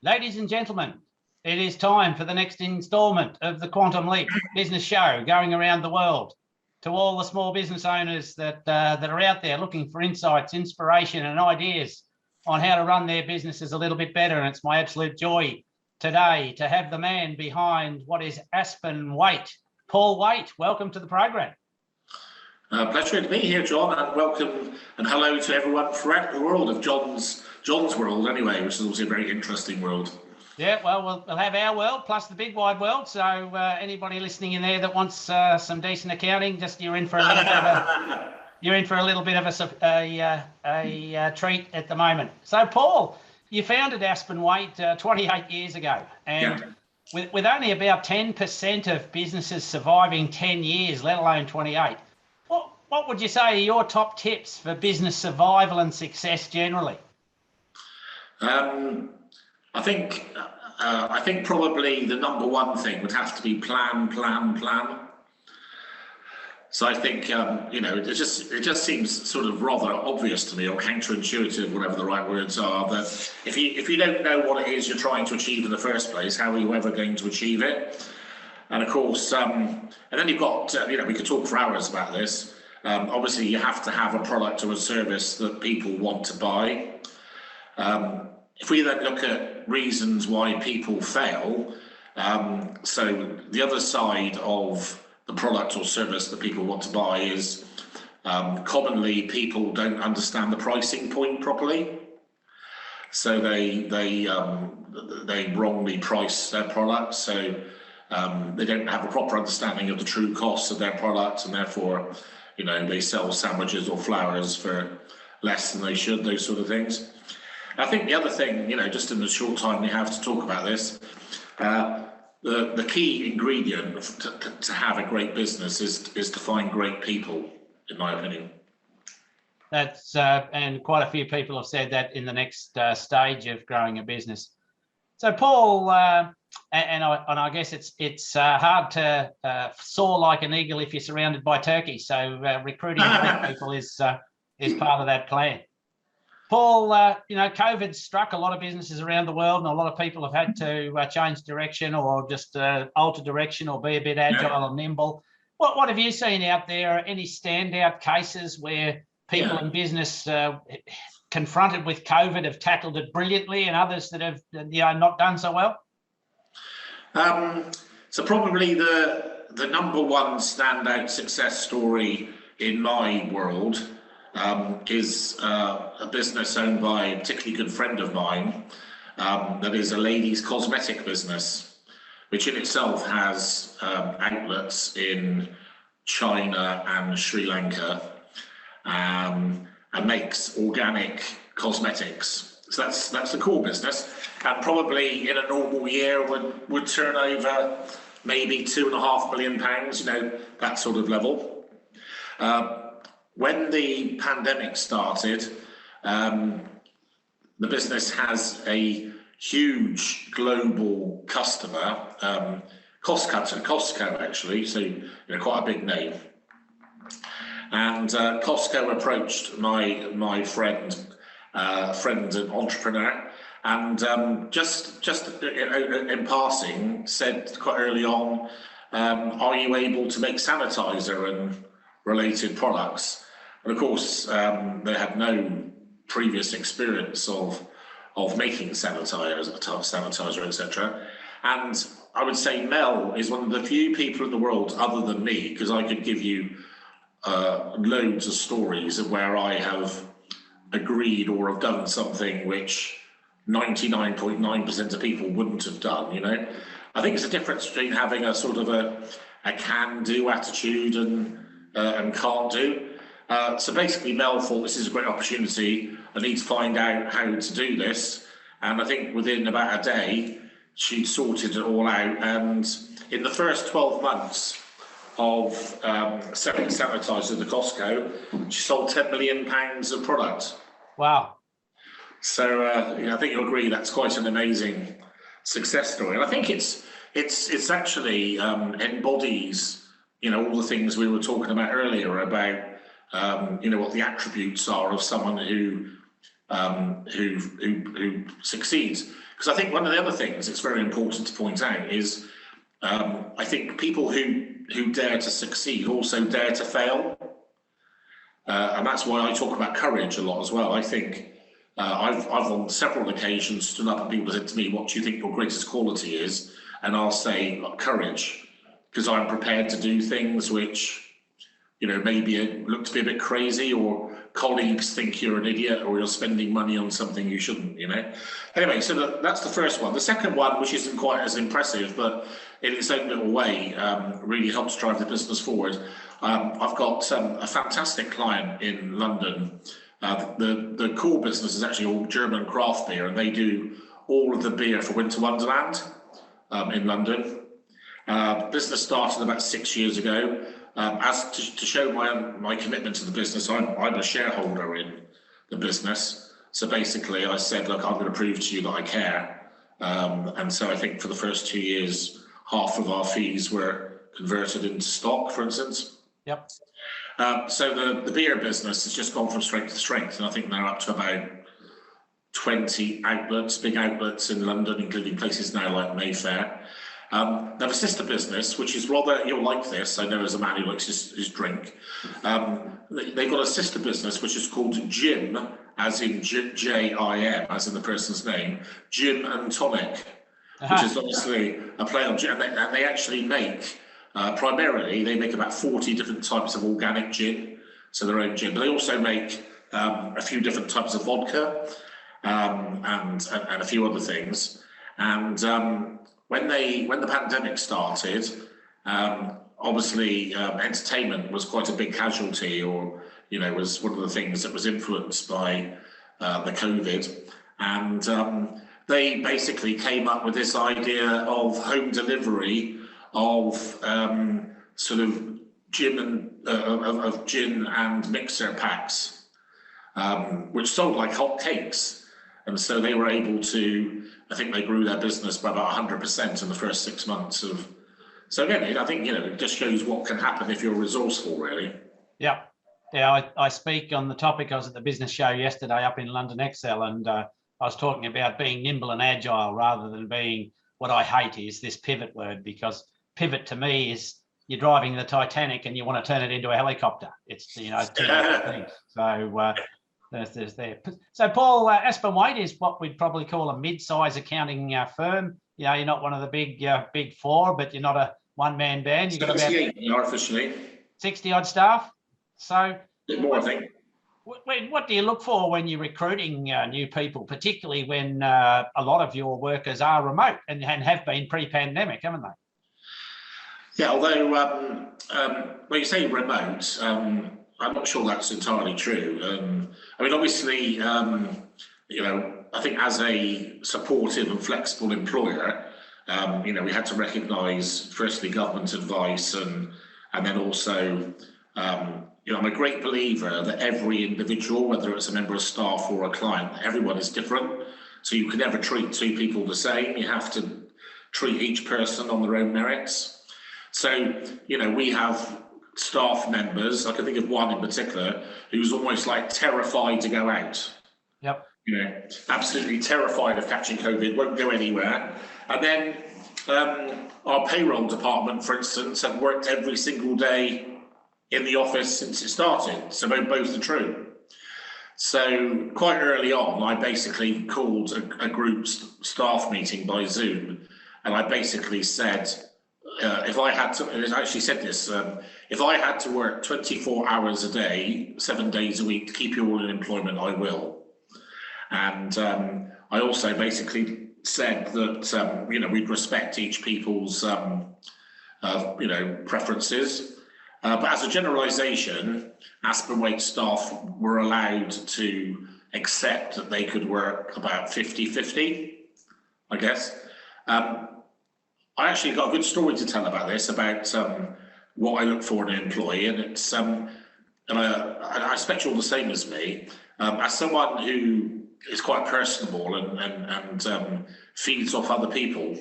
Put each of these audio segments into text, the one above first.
Ladies and gentlemen, it is time for the next instalment of the Quantum Leap business show going around the world. To all the small business owners that are out there looking for insights, inspiration and ideas on how to run their businesses a little bit better. And it's my absolute joy today to have the man behind what is Aspen Waite. Paul Waite, welcome to the program. Pleasure to be here, John, and welcome and hello to everyone throughout the world of John's world anyway, which is obviously a very interesting world. Yeah, well, we'll have our world plus the big wide world. So anybody listening in there that wants some decent accounting, just you're in for a little bit of a treat at the moment. So, Paul, you founded Aspen Waite 28 years ago, and with only about 10% of businesses surviving 10 years, let alone 28. What would you say are your top tips for business survival and success generally? I think probably the number one thing would have to be plan. So I think it just seems sort of rather obvious to me, or counterintuitive, whatever the right words are, that if you don't know what it is you're trying to achieve in the first place, how are you ever going to achieve it? And of course, and then you've got we could talk for hours about this. Obviously, you have to have a product or a service that people want to buy. If we then look at reasons why people fail, so the other side of the product or service that people want to buy is commonly people don't understand the pricing point properly. So they wrongly price their products. So they don't have a proper understanding of the true costs of their products, and therefore, they sell sandwiches or flowers for less than they should, those sort of things. I think the other thing, just in the short time we have to talk about this, the key ingredient to have a great business is to find great people, in my opinion. That's and quite a few people have said that in the next stage of growing a business. So, Paul, and I guess it's hard to soar like an eagle if you're surrounded by turkeys. So recruiting great people is part of that plan. Paul, COVID struck a lot of businesses around the world, and a lot of people have had to change direction or just alter direction or be a bit agile and nimble. What have you seen out there? Any standout cases where people in business confronted with COVID have tackled it brilliantly, and others that have not done so well? So probably the number one standout success story in my world is a business owned by a particularly good friend of mine that is a ladies' cosmetic business, which in itself has outlets in China and Sri Lanka, and makes organic cosmetics. So that's the core business, and probably in a normal year would turn over maybe £2.5 million, that sort of level. When the pandemic started, the business has a huge global customer, Costco actually, so quite a big name. And Costco approached my friend and entrepreneur, and just in passing said quite early on, are you able to make sanitizer and related products? And of course, they had no previous experience of making sanitizer, etc. And I would say Mel is one of the few people in the world, other than me, because I could give you loads of stories of where I have agreed or have done something which 99.9% of people wouldn't have done. I think it's a difference between having a sort of a can-do attitude and can't do. So basically Mel thought, this is a great opportunity, I need to find out how to do this, and I think within about a day she'd sorted it all out, and in the first 12 months of selling sanitizer to Costco, she sold £10 million of product. Wow. So I think you'll agree that's quite an amazing success story, and I think it's actually embodies all the things we were talking about earlier about what the attributes are of someone who who succeeds. Because I think one of the other things it's very important to point out is I think people who dare to succeed also dare to fail. And that's why I talk about courage a lot as well. I think I've on several occasions stood up and people said to me, what do you think your greatest quality is? And I'll say courage, because I'm prepared to do things which, you know, maybe look to be a bit crazy, or colleagues think you're an idiot, or you're spending money on something you shouldn't, you know. Anyway, so that's the first one. The second one, which isn't quite as impressive, but in its own little way, really helps drive the business forward. I've got a fantastic client in London. The core business is actually all German craft beer, and they do all of the beer for Winter Wonderland in London. Business started about 6 years ago. To show my commitment to the business, I'm a shareholder in the business. So basically, I said, look, I'm going to prove to you that I care. And so I think for the first 2 years, half of our fees were converted into stock, for instance. Yep. So the beer business has just gone from strength to strength, and I think they're up to about 20 outlets, big outlets in London, including places now like Mayfair. They have a sister business, which is rather, you'll like this, I know as a man who likes his drink. They've got a sister business which is called Gym, as in J-I-M, as in the person's name, Gin and Tonic, which is obviously a play on gin. And they actually make, primarily, they make about 40 different types of organic gin, so their own gin. But they also make a few different types of vodka and a few other things. And when the pandemic started, obviously entertainment was quite a big casualty, or was one of the things that was influenced by the COVID, and they basically came up with this idea of home delivery of sort of gin and mixer packs, which sold like hot cakes, and so they were able to. I think they grew their business by about 100% in the first 6 months of. So again, I think it just shows what can happen if you're resourceful, really. Yeah, I speak on the topic. I was at the business show yesterday up in London Excel, and I was talking about being nimble and agile rather than being, what I hate is this pivot word, because pivot to me is you're driving the Titanic and you want to turn it into a helicopter. It's two different things. So. There's there. So Paul, Aspen Waite is what we'd probably call a mid-size accounting firm. You're not one of the big four, but you're not a one-man band. You've got about officially 60 odd staff. So a bit more, I think. What do you look for when you're recruiting new people, particularly when a lot of your workers are remote and have been pre-pandemic, haven't they? Yeah, although when you say remote, I'm not sure that's entirely true. I mean, obviously, I think as a supportive and flexible employer, we had to recognise firstly government advice, and then also, I'm a great believer that every individual, whether it's a member of staff or a client, everyone is different. So you can never treat two people the same. You have to treat each person on their own merits. So, we have staff members, I can think of one in particular, who's almost like terrified to go out. Yep. Absolutely terrified of catching COVID, won't go anywhere. And then our payroll department, for instance, have worked every single day in the office since it started. So both are true. So quite early on, I basically called a group staff meeting by Zoom, and I basically said, if I had to, and I actually said this, if I had to work 24 hours a day, 7 days a week to keep you all in employment, I will. And I also basically said that, we'd respect each people's, preferences. But as a generalisation, Aspen Waite staff were allowed to accept that they could work about 50-50, I guess. I actually got a good story to tell about this, about what I look for in an employee, and it's and I expect you're the same as me. As someone who is quite personable and feeds off other people.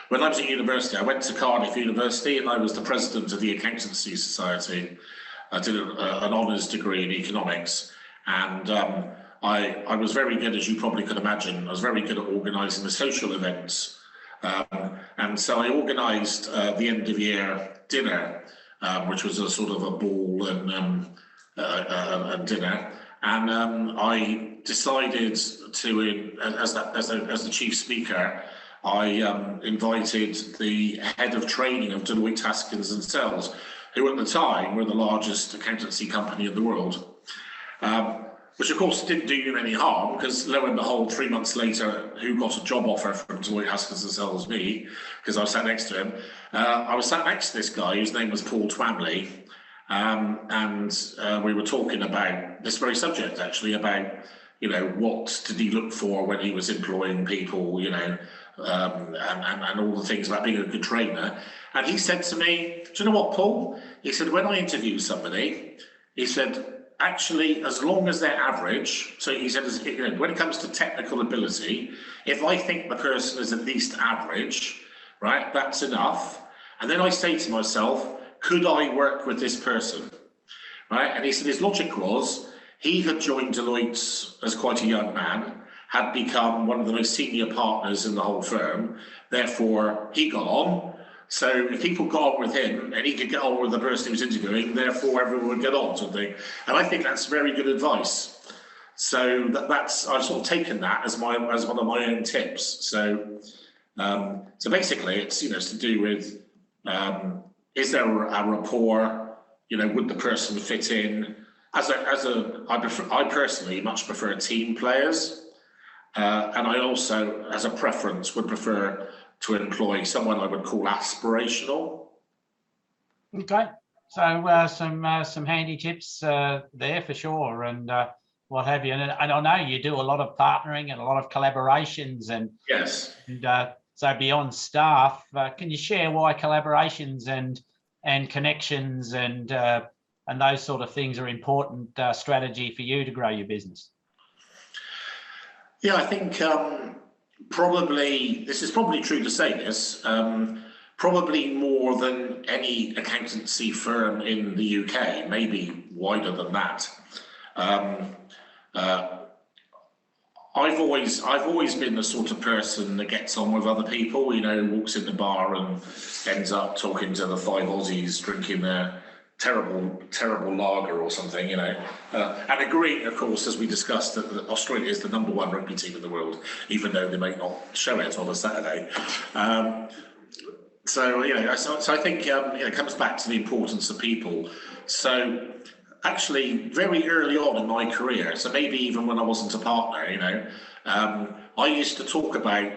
When I was at university, I went to Cardiff University, and I was the president of the Accountancy Society. I did an honours degree in economics, and I was very good, as you probably could imagine. I was very good at organising the social events. And so I organised the end of year dinner, which was a sort of a ball and dinner. And I decided to, as the chief speaker, I invited the head of training of Deloitte Haskins and Sells, who at the time were the largest accountancy company in the world. Which of course didn't do you any harm, because lo and behold, 3 months later, who got a job offer from Deloitte Haskins and Sells? Me, because I was sat next to him. I was sat next to this guy whose name was Paul Twamley, and we were talking about this very subject, actually, about, you know, what did he look for when he was employing people, you know, and all the things about being a good trainer. And he said to me, do you know what, Paul? He said, when I interview somebody, he said, actually, as long as they're average, so he said, you know, when it comes to technical ability, if I think the person is at least average, right, that's enough. And then I say to myself, could I work with this person, right? And he said his logic was, he had joined Deloitte as quite a young man, had become one of the most senior partners in the whole firm, therefore he got on. So if people got on with him and he could get on with the person he was interviewing, therefore everyone would get on, sort of thing. And I think that's very good advice. So that's, I've sort of taken that as one of my own tips. So so basically it's, you know, it's to do with, is there a rapport? You know, would the person fit in? I personally much prefer team players, and I also, as a preference, would prefer to employ someone I would call aspirational. Okay, so some handy tips there for sure, and what have you. And I know you do a lot of partnering and a lot of collaborations, and yes, and so beyond staff, can you share why collaborations and connections and those sort of things are important strategy for you to grow your business? Yeah, I think probably, this is probably true to say this, probably more than any accountancy firm in the UK, maybe wider than that. I've always been the sort of person that gets on with other people, you know, walks in the bar and ends up talking to the 5 Aussies drinking their terrible lager or something, you know, and agreeing, of course, as we discussed, that Australia is the #1 rugby team in the world, even though they may not show it on a Saturday. So, you know, so I think you know, it comes back to the importance of people. So actually, very early on in my career, so maybe even when I wasn't a partner, you know, I used to talk about,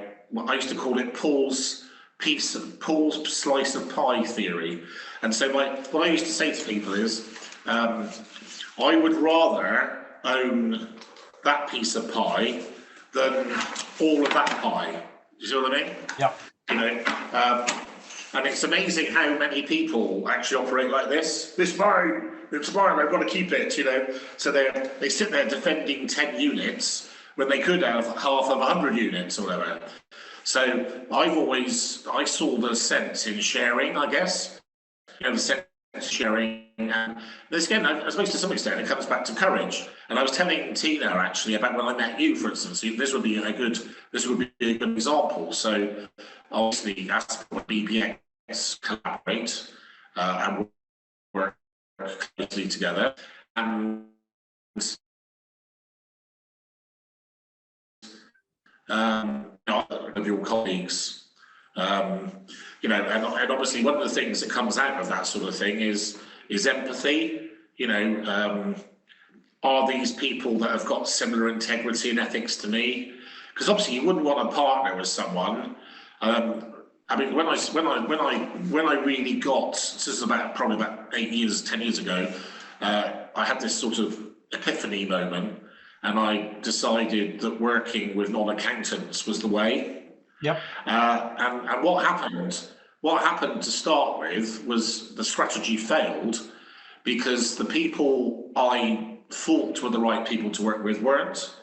I used to call it Paul's slice of pie theory. And so what I used to say to people is, I would rather own that piece of pie than all of that pie. You see what I mean? Yeah. You know, and it's amazing how many people actually operate like this. It's mine, I've got to keep it, you know. So they sit there defending 10 units when they could have half of 100 units or whatever. So I saw the sense in sharing, I guess. You know, the sense of sharing, and this again, I suppose to some extent, it comes back to courage. And I was telling Tina actually about when I met you, for instance. This would be a good example. So obviously, as BPX collaborate and work closely together, and of your colleagues. You know, and obviously one of the things that comes out of that sort of thing is empathy. You know, are these people that have got similar integrity and ethics to me? Because obviously you wouldn't want to partner with someone. I mean, when I really got, this is probably about 10 years ago, I had this sort of epiphany moment, and I decided that working with non-accountants was the way. Yep. And what happened to start with was the strategy failed because the people I thought were the right people to work with weren't.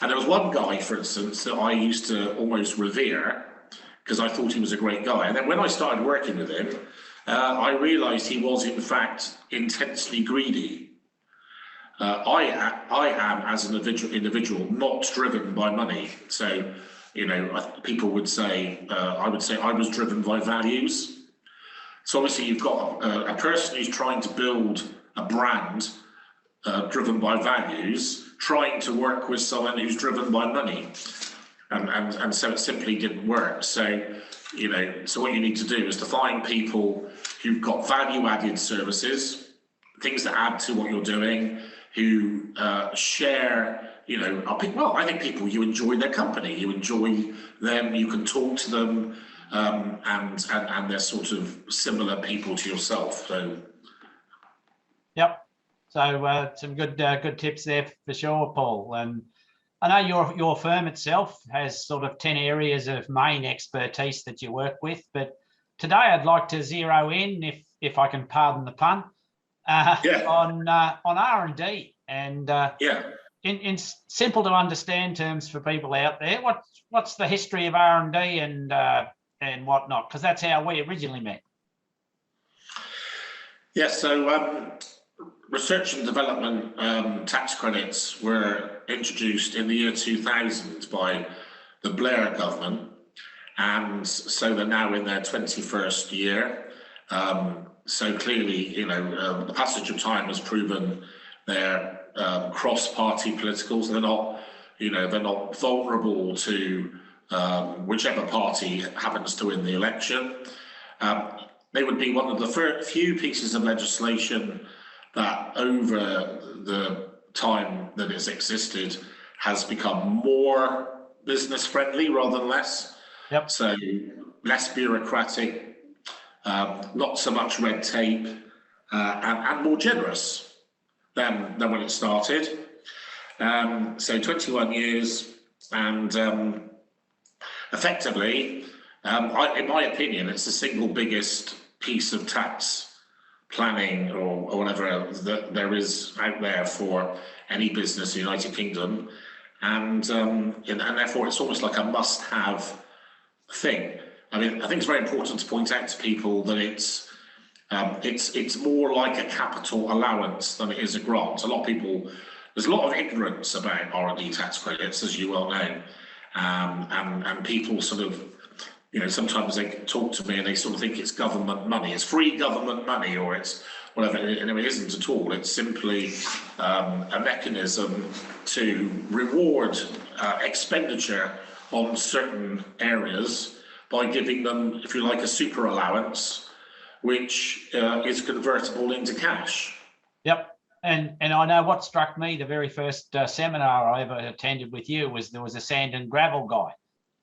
And there was one guy, for instance, that I used to almost revere because I thought he was a great guy. And then when I started working with him, I realized he was in fact intensely greedy. I am as an individual not driven by money. So, you know, people would say, I would say I was driven by values. So obviously you've got a person who's trying to build a brand driven by values, trying to work with someone who's driven by money. And so it simply didn't work. So, you know, so what you need to do is to find people who've got value-added services, things that add to what you're doing, who share, you know, I think people, you enjoy their company, you enjoy them, you can talk to them, and they're sort of similar people to yourself. So, yep. So some good tips there for sure, Paul. And I know your firm itself has sort of 10 areas of main expertise that you work with, but today I'd like to zero in, if I can pardon the pun, on R&D and in simple to understand terms for people out there. What's the history of R&D and whatnot? Because that's how we originally met. Yeah. So research and development tax credits were introduced in the year 2000 by the Blair government, and so they're now in their 21st year. So clearly, you know, the passage of time has proven they're cross-party political. So they're not, you know, they're not vulnerable to whichever party happens to win the election. They would be one of the few pieces of legislation that over the time that it's existed has become more business friendly rather than less. Yep. So less bureaucratic, not so much red tape, and more generous than when it started. So 21 years, and effectively, in my opinion, it's the single biggest piece of tax planning or whatever that there is out there for any business in the United Kingdom, and therefore it's almost like a must-have thing. I mean, I think it's very important to point out to people that it's more like a capital allowance than it is a grant. There's a lot of ignorance about R&D tax credits, as you well know, and people sort of, you know, sometimes they talk to me and they sort of think it's government money, it's free government money, or it's whatever, and it isn't at all. It's simply a mechanism to reward expenditure on certain areas by giving them, if you like, a super allowance, which is convertible into cash. Yep. And I know what struck me, the very first seminar I ever attended with you was there was a sand and gravel guy,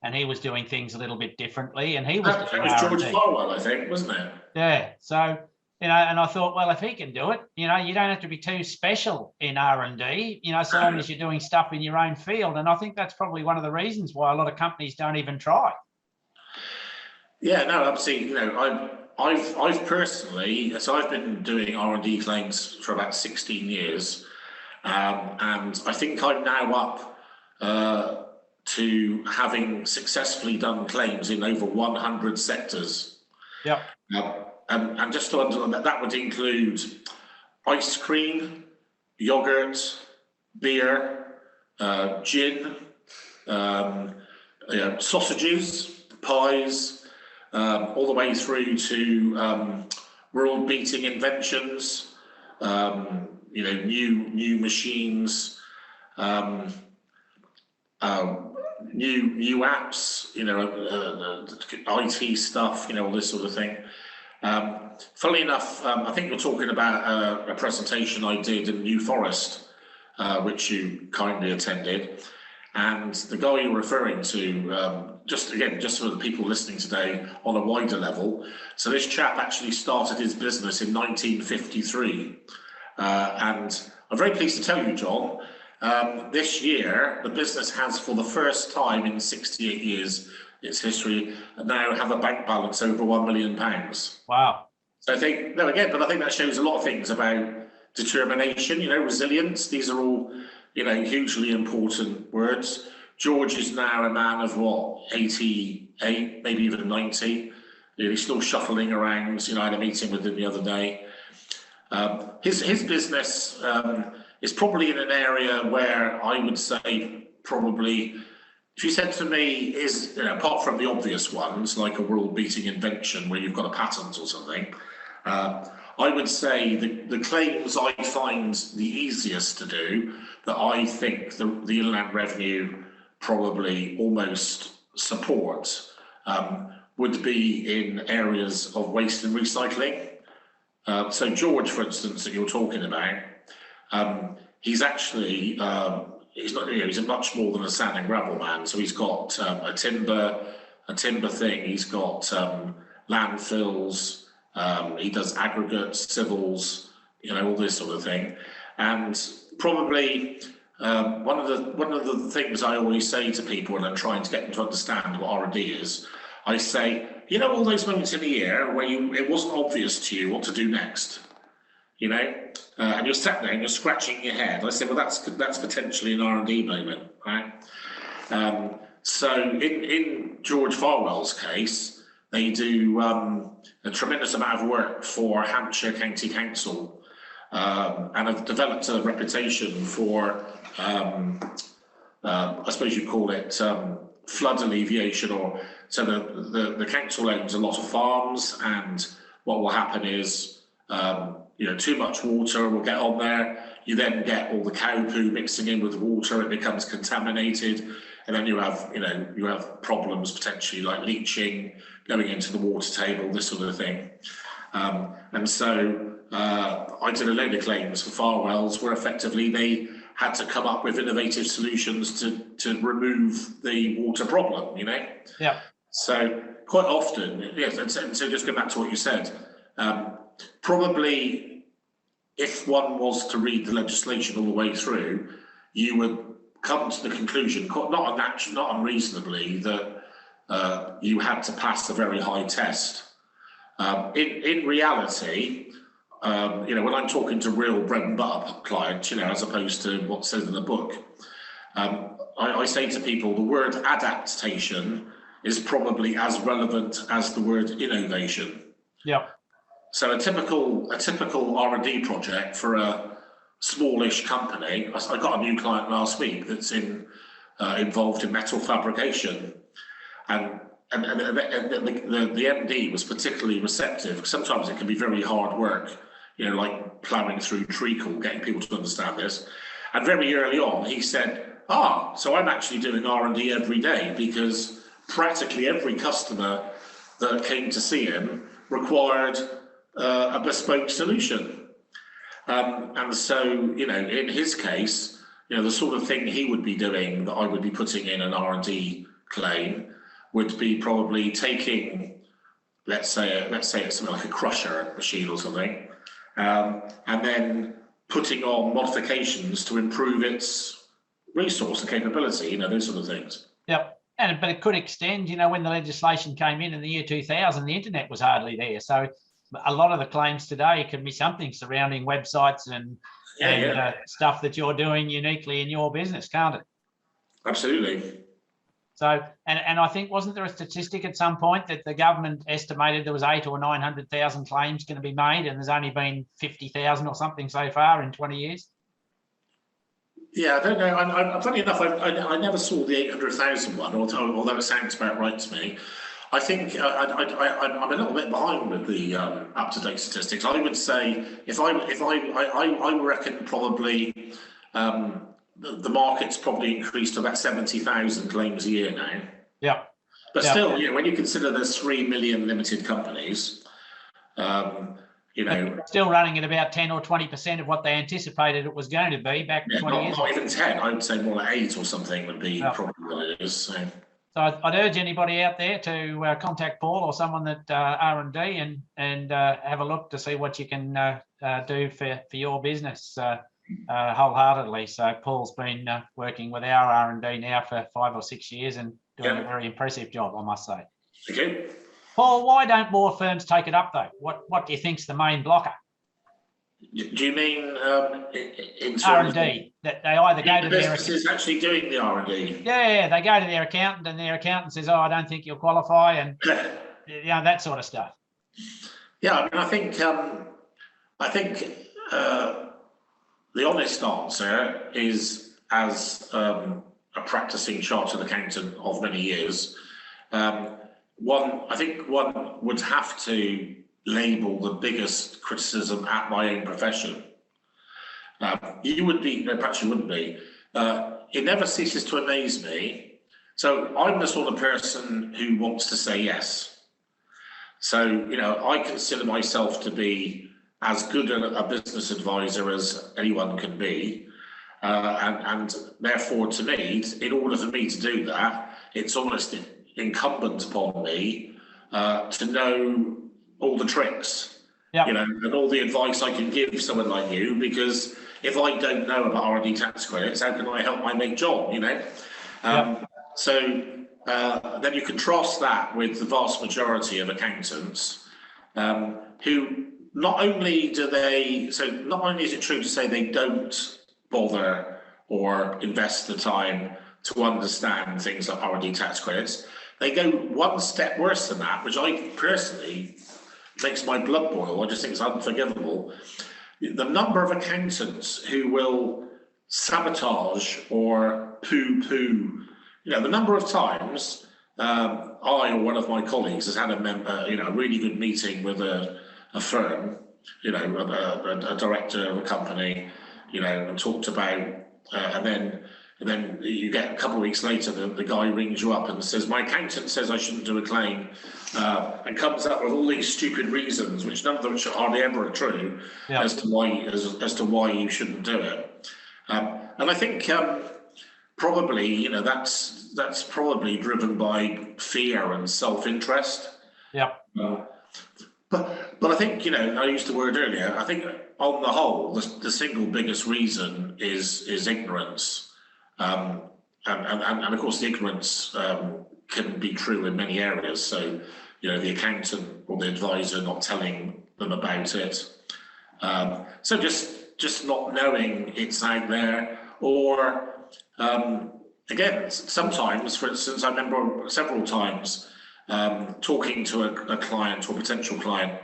and he was doing things a little bit differently, and he was that was George Farwell, I think, wasn't it? Yeah. So, you know, and I thought, well, if he can do it, you know, you don't have to be too special in R&D, you know, so long as you're doing stuff in your own field. And I think that's probably one of the reasons why a lot of companies don't even try. Yeah, no, absolutely. You know, I've personally, so I've been doing R&D claims for about 16 years, and I think I'm now up to having successfully done claims in over 100 sectors. Yeah. And just to underline that would include ice cream, yogurt, beer, gin, sausages, pies, all the way through to world-beating inventions, you know, new machines, new apps, you know, IT stuff, you know, all this sort of thing. Funnily enough, I think you're talking about a presentation I did in New Forest, which you kindly attended. And the guy you're referring to, just for the people listening today on a wider level, so this chap actually started his business in 1953. And I'm very pleased to tell you, John, this year, the business has, for the first time in 68 years, its history, now have a bank balance over £1 million. Wow. So I think, but I think that shows a lot of things about determination, you know, resilience. These are all, you know, hugely important words. George is now a man of what, 88, maybe even 90. You know, he's still shuffling around. You know, I had a meeting with him the other day. His business is probably in an area where I would say probably, if you said to me, is, you know, apart from the obvious ones, like a world-beating invention where you've got a patent or something, I would say the claims I find the easiest to do, that I think the Inland Revenue probably almost supports, would be in areas of waste and recycling. So George, for instance, that you're talking about, he's actually, he's not, you know, he's a much more than a sand and gravel man. So he's got a timber thing. He's got landfills. He does aggregates, civils, you know, all this sort of thing. And probably one of the things I always say to people when I'm trying to get them to understand what R&D is, I say, you know, all those moments in the year where it wasn't obvious to you what to do next, you know, and you're sat there and you're scratching your head. I say, well, that's potentially an R&D moment, right? So in George Farwell's case, they do a tremendous amount of work for Hampshire County Council, and have developed a reputation for, I suppose you'd call it flood alleviation, or so the council owns a lot of farms, and what will happen is, you know, too much water will get on there. You then get all the cow poo mixing in with the water. It becomes contaminated, and then you have problems potentially like leaching going into the water table, this sort of thing. And so I did a load of claims for Farwells where effectively they had to come up with innovative solutions to remove the water problem, you know? Yeah. So quite often, yes, and so just go back to what you said, probably if one was to read the legislation all the way through, you would come to the conclusion, not unreasonably, that you had to pass a very high test. In reality, you know, when I'm talking to real bread and butter clients, you know, as opposed to what says in the book, I say to people, the word adaptation is probably as relevant as the word innovation. Yeah. So a typical R&D project for a smallish company. I got a new client last week that's involved in metal fabrication, and the MD was particularly receptive. Sometimes it can be very hard work, you know, like ploughing through treacle, getting people to understand this. And very early on, he said, so I'm actually doing R&D every day, because practically every customer that came to see him required a bespoke solution. And so, you know, in his case, you know, the sort of thing he would be doing that I would be putting in an R&D claim would be probably taking, let's say it's something like a crusher machine or something, and then putting on modifications to improve its resource and capability, you know, those sort of things. Yep. But it could extend, you know, when the legislation came in the year 2000, the internet was hardly there. So a lot of the claims today can be something surrounding websites and stuff that you're doing uniquely in your business, can't it? Absolutely. So, and I think, wasn't there a statistic at some point that the government estimated there was 800,000 or 900,000 claims going to be made, and there's only been 50,000 or something so far in 20 years? Yeah, I don't know. Funny enough, I never saw the 800,000 one, although it sounds about right to me. I think I'm a little bit behind with the up-to-date statistics. I would say I reckon probably the market's probably increased to about 70,000 claims a year now. Yeah. But still, you know, when you consider there's 3 million limited companies, you know, still running at about 10 or 20% of what they anticipated it was going to be back 20 years ago. Not even 10. I would say more like 8 or something would be probably what it is. So I'd urge anybody out there to contact Paul or someone that R&D and have a look to see what you can do for your business wholeheartedly. So Paul's been working with our R&D now for 5 or 6 years and doing a very impressive job, I must say. Okay. Paul, why don't more firms take it up though? What do you think's the main blocker? Do you mean in R&D, that they either go to their businesses actually doing the R&D? Yeah, they go to their accountant and their accountant says, I don't think you'll qualify, and you know, that sort of stuff. Yeah, I mean, I think the honest answer is, as a practicing chartered accountant of many years, I think one would have to label the biggest criticism at my own profession. You would be, no, perhaps you wouldn't be. It never ceases to amaze me. So I'm the sort of person who wants to say yes. So, you know, I consider myself to be as good a business advisor as anyone can be. And therefore, to me, in order for me to do that, it's almost incumbent upon me to know all the tricks, you know, and all the advice I can give someone like you, because if I don't know about R&D tax credits, how can I help my mate John, you know? So then you contrast that with the vast majority of accountants who not only is it true to say they don't bother or invest the time to understand things like R&D tax credits, they go one step worse than that, which I personally makes my blood boil. I just think it's unforgivable. The number of accountants who will sabotage or poo-poo, you know, the number of times I or one of my colleagues has had a really good meeting with a firm, you know, a director of a company, you know, and talked about, and then you get a couple of weeks later, the guy rings you up and says, my accountant says I shouldn't do a claim, and comes up with all these stupid reasons, which none of them are hardly ever true, as to why you shouldn't do it. And I think probably, you know, that's probably driven by fear and self-interest. But I think, you know, I used the word earlier, I think on the whole, the single biggest reason is ignorance. And of course, the ignorance can be true in many areas. So, you know, the accountant or the advisor not telling them about it. So just not knowing it's out there, or again, sometimes, for instance, I remember several times talking to a client or potential client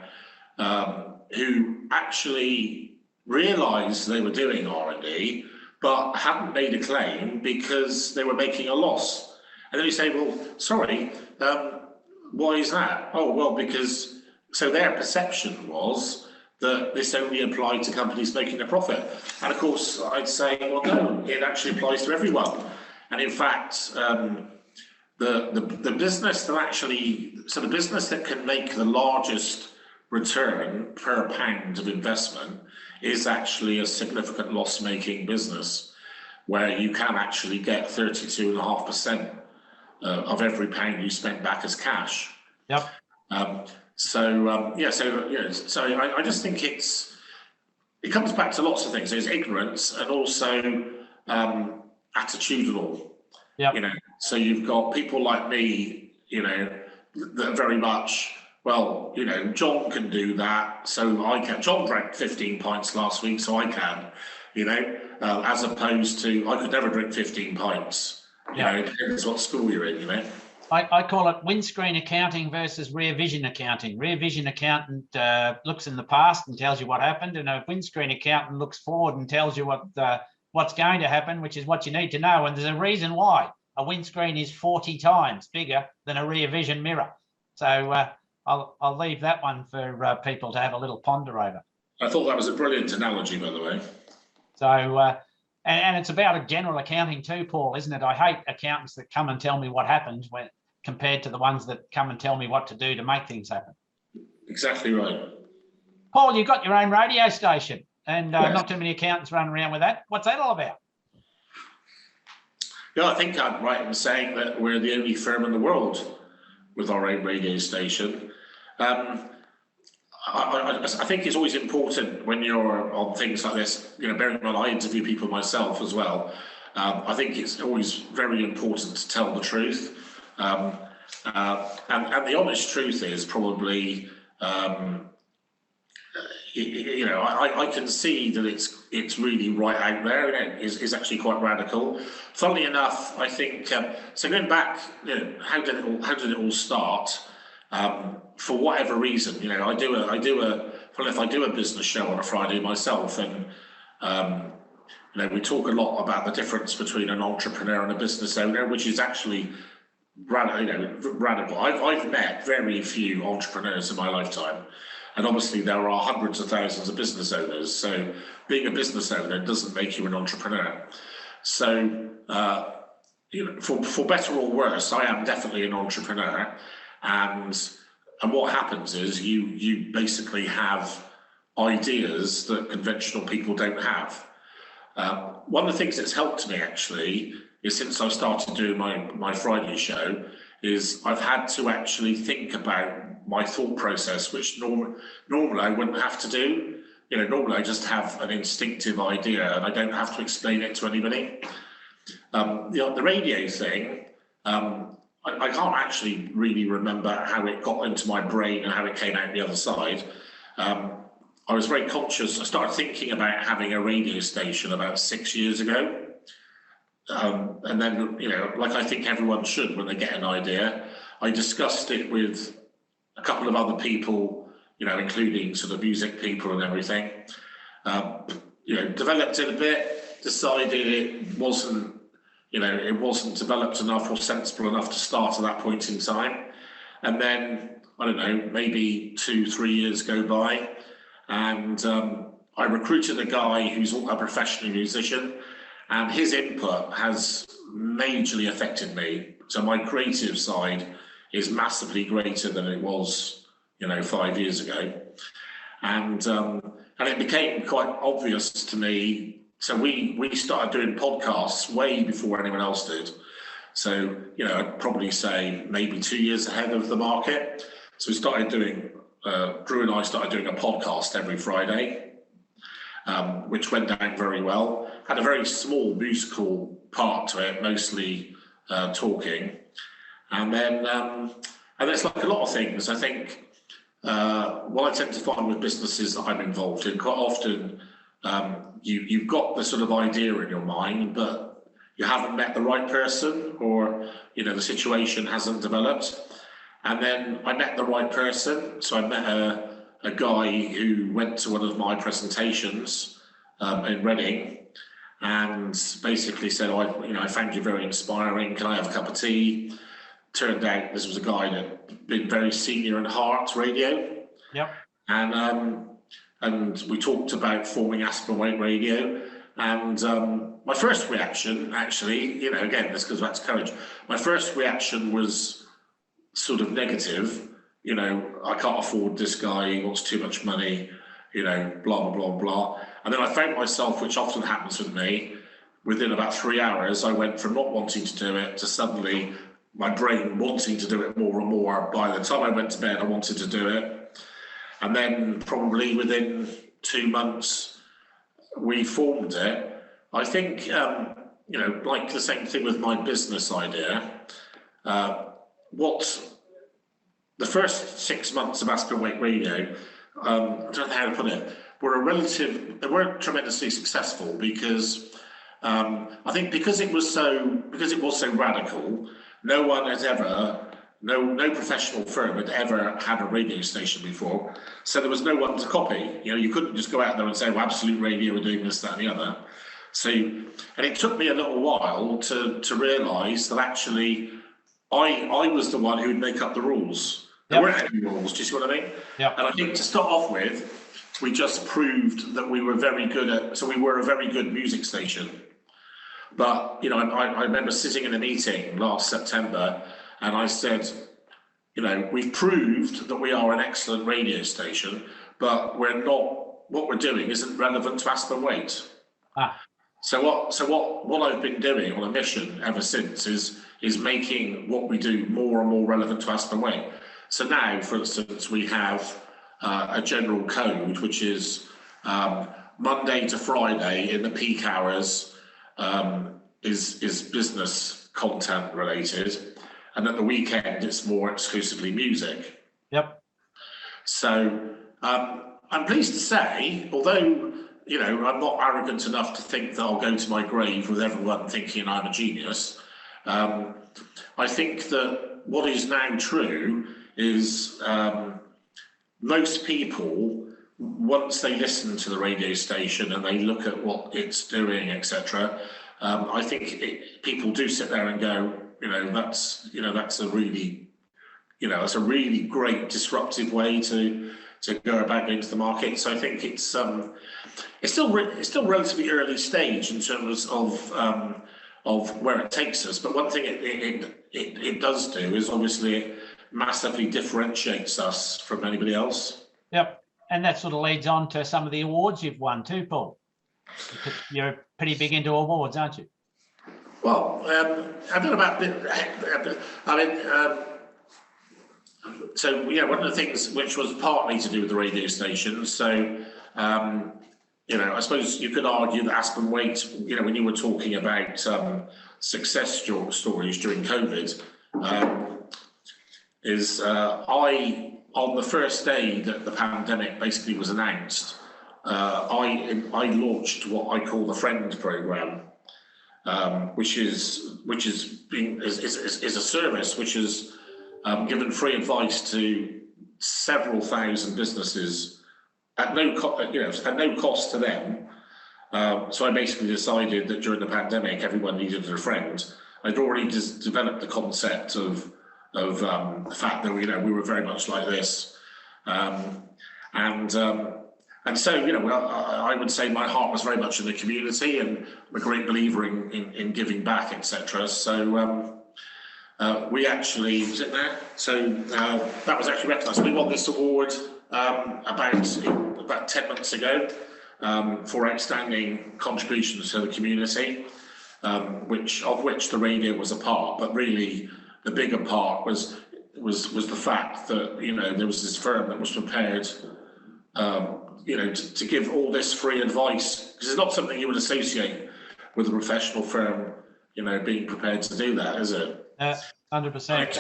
who actually realised they were doing R&D, but hadn't made a claim because they were making a loss. And then you say, well, sorry, why is that? Oh, well, because, so their perception was that this only applied to companies making a profit. And of course, I'd say, well, no, it actually applies to everyone. And in fact, the business that actually, so the business that can make the largest return per pound of investment is actually a significant loss-making business, where you can actually get 32.5% of every pound you spent back as cash. So I just think it comes back to lots of things. There's ignorance and also attitudinal. You know, so you've got people like me, you know, that are very much, well, you know, John can do that, so I can. John drank 15 pints last week, so I can, you know, as opposed to I could never drink 15 pints. You know, it depends what school you're in, you know. I call it windscreen accounting versus rear vision accounting. Rear vision accountant looks in the past and tells you what happened, and a windscreen accountant looks forward and tells you what's going to happen, which is what you need to know. And there's a reason why a windscreen is 40 times bigger than a rear vision mirror. So I'll leave that one for people to have a little ponder over. I thought that was a brilliant analogy, by the way. So, and it's about a general accounting too, Paul, isn't it? I hate accountants that come and tell me what happens when compared to the ones that come and tell me what to do to make things happen. Exactly right. Paul, you've got your own radio station, and not too many accountants running around with that. What's that all about? Yeah, I think I'm right in saying that we're the only firm in the world with our own radio station. I think it's always important when you're on things like this, you know, bearing in mind I interview people myself as well. I think it's always very important to tell the truth. And the honest truth is probably, you know, I can see that it's really right out there, and it's actually quite radical. Funnily enough, I think so. Going back, you know, how did it all start? For whatever reason, you know, I do a business show on a Friday myself, and we talk a lot about the difference between an entrepreneur and a business owner, which is actually radical. I've met very few entrepreneurs in my lifetime, and obviously there are hundreds of thousands of business owners. So being a business owner doesn't make you an entrepreneur. So for better or worse, I am definitely an entrepreneur, and what happens is you basically have ideas that conventional people don't have. One of the things that's helped me actually is, since I started doing my Friday show, is I've had to actually think about my thought process, which normally I wouldn't have to do. Normally I just have an instinctive idea and I don't have to explain it to anybody. The radio thing, I can't actually really remember how it got into my brain and how it came out the other side. I was very conscious. I started thinking about having a radio station about 6 years ago. And then, like I think everyone should when they get an idea, I discussed it with a couple of other people, including sort of music people and everything. Developed it a bit, decided it wasn't developed enough or sensible enough to start at that point in time. And then, I don't know, maybe 2-3 years go by, and I recruited a guy who's a professional musician, and his input has majorly affected me. So my creative side is massively greater than it was, 5 years ago. And it became quite obvious to me. So we started doing podcasts way before anyone else did. So, I'd probably say maybe 2 years ahead of the market. So we started doing, Drew and I started doing a podcast every Friday, which went down very well. Had a very small musical part to it, mostly talking. And then it's like a lot of things. I think what I tend to find with businesses that I'm involved in, quite often you've got the sort of idea in your mind, but you haven't met the right person, or the situation hasn't developed. And then I met the right person. So I met a guy who went to one of my presentations in Reading, and basically said, I found you very inspiring. Can I have a cup of tea? Turned out this was a guy that been very senior in Heart Radio. Yep. And we talked about forming Aspen Waite Radio. And my first reaction, actually, again, this goes back to courage. My first reaction was sort of negative. I can't afford this guy. He wants too much money. Blah, blah, blah, blah. And then I found myself, which often happens with me, within about 3 hours, I went from not wanting to do it to suddenly my brain wanting to do it more and more. By the time I went to bed, I wanted to do it. And then probably within 2 months, we formed it. I think, like the same thing with my business idea, the first 6 months of Aspen Waite Radio, I don't know how to put it, they weren't tremendously successful because I think because it was so radical, no professional firm had ever had a radio station before, so there was no one to copy. You couldn't just go out there and say, well, Absolute Radio are doing this, that, and the other. So, and it took me a little while to realise that actually I was the one who would make up the rules. There weren't any rules, do you see what I mean? Yeah. And I think to start off with, we just proved that we were very good so we were a very good music station. But, I remember sitting in a meeting last September, and I said, we've proved that we are an excellent radio station, but what we're doing isn't relevant to Aspen Waite. So what I've been doing on a mission ever since is making what we do more and more relevant to Aspen Waite. So now, for instance, we have a general code, which is Monday to Friday in the peak hours is business content related, and at the weekend it's more exclusively music. Yep. So I'm pleased to say, although I'm not arrogant enough to think that I'll go to my grave with everyone thinking I'm a genius, I think that what is now true is most people once they listen to the radio station and they look at what it's doing, etc., I think people do sit there and go, that's a really, that's a really great disruptive way to go about into the market. So I think it's still relatively early stage in terms of where it takes us. But one thing it does do is obviously it massively differentiates us from anybody else. Yep, and that sort of leads on to some of the awards you've won too, Paul. You're pretty big into awards, aren't you? Well, I don't know about so yeah, one of the things which was partly to do with the radio station. So I suppose you could argue that Aspen Waite, when you were talking about success stories during COVID, on the first day that the pandemic basically was announced, I launched what I call the Friend Programme, which is a service which has given free advice to several thousand businesses at no cost to them. So I basically decided that during the pandemic, everyone needed a friend. I'd already developed the concept of the fact that we were very much like this, and so I would say my heart was very much in the community, and I'm a great believer in giving back, etc. So we actually was it there. So that was actually recognised. We won this award about 10 months ago for outstanding contributions to the community, which the radio was a part, but really the bigger part was the fact that there was this firm that was prepared to give all this free advice, because it's not something you would associate with a professional firm being prepared to do that, is it? 100%.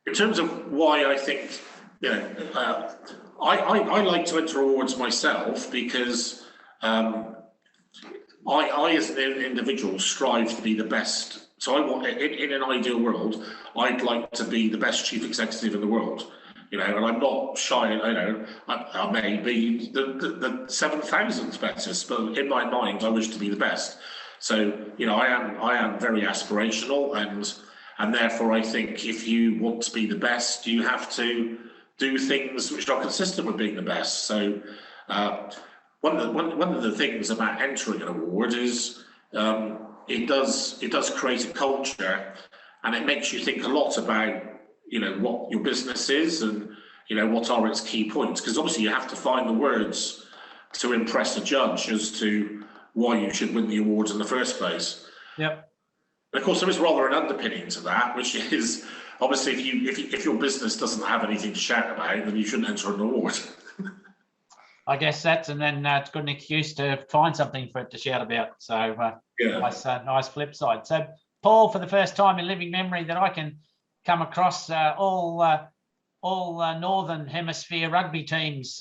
In terms of why I think I like to enter awards myself, because I as an individual strive to be the best. So I want, in an ideal world, I'd like to be the best chief executive in the world, and I'm not shy. I may be the 7,000th best, but in my mind, I wish to be the best. So I am very aspirational, and therefore I think if you want to be the best, you have to do things which are consistent with being the best. So one of the things about entering an award is it does create a culture, and it makes you think a lot about what your business is and what are its key points, because obviously you have to find the words to impress a judge as to why you should win the awards in the first place. Yep. But of course, there is rather an underpinning to that, which is obviously if your business doesn't have anything to shout about, then you shouldn't enter an award. I guess that's, and then it's got an excuse to find something for it to shout about. So Yeah. nice flip side. So Paul, for the first time in living memory that I can come across, all Northern Hemisphere rugby teams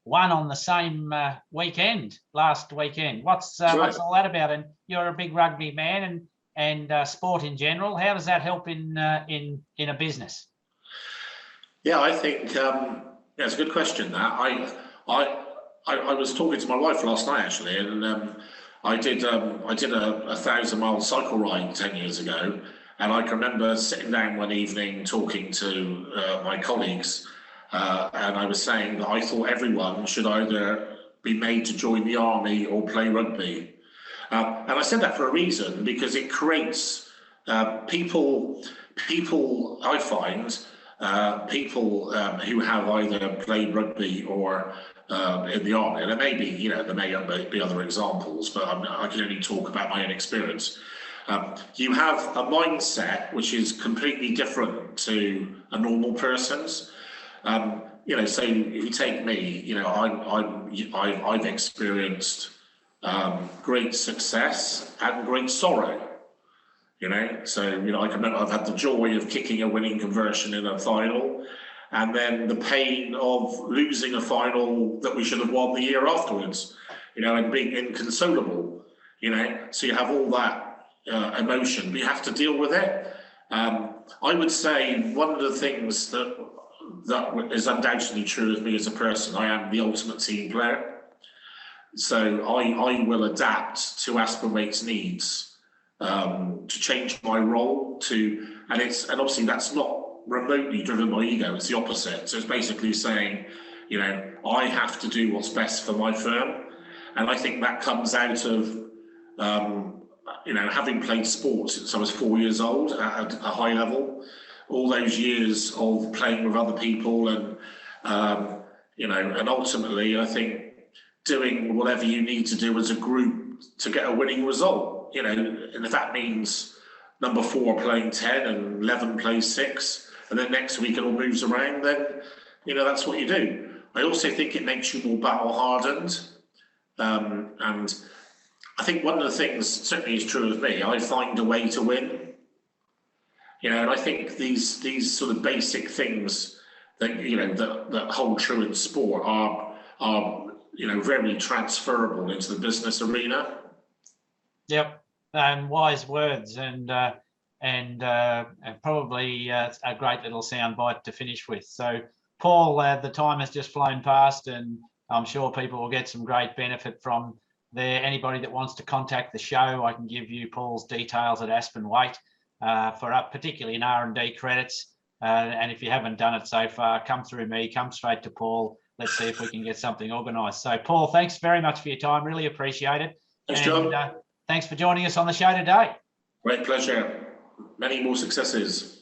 won on the same weekend, last weekend. What's all that about? And you're a big rugby man and sport in general. How does that help in a business? Yeah, I think it's a good question. That I was talking to my wife last night actually, and I did a 1,000-mile cycle ride 10 years ago, and I can remember sitting down one evening talking to my colleagues, and I was saying that I thought everyone should either be made to join the army or play rugby. And I said that for a reason, because it creates people. I find people who have either played rugby or in the army. And there may be, there may be other examples, but I can only talk about my own experience. You have a mindset which is completely different to a normal person's. So if you take me, I've experienced great success and great sorrow. So I can remember I've had the joy of kicking a winning conversion in a final, and then the pain of losing a final that we should have won the year afterwards. And being inconsolable. So you have all that emotion, but you have to deal with it. I would say one of the things that that is undoubtedly true of me as a person. I am the ultimate team player. So I will adapt to Aspen Waite's needs, to change my role and obviously that's not remotely driven by ego, it's the opposite. So it's basically saying, you know, I have to do what's best for my firm. And I think that comes out of, you know, having played sports since I was 4 years old at a high level, all those years of playing with other people and, you know, and ultimately I think doing whatever you need to do as a group to get a winning result, you know, and if that means number 4 playing 10 and 11 plays 6, and then next week it all moves around, then, you know, that's what you do. I also think it makes you more battle hardened. And I think one of the things certainly is true of me, I find a way to win. You know, and I think these sort of basic things that, you know, that hold true in sport are, you know, very transferable into the business arena. Yep, and wise words, and probably a great little soundbite to finish with. So, Paul, the time has just flown past, and I'm sure people will get some great benefit from there. Anybody that wants to contact the show, I can give you Paul's details at Aspen Waite particularly in R&D credits. And if you haven't done it so far, come through me, come straight to Paul. Let's see if we can get something organised. So, Paul, thanks very much for your time. Really appreciate it. Thanks, John. Thanks for joining us on the show today. Great pleasure. Many more successes.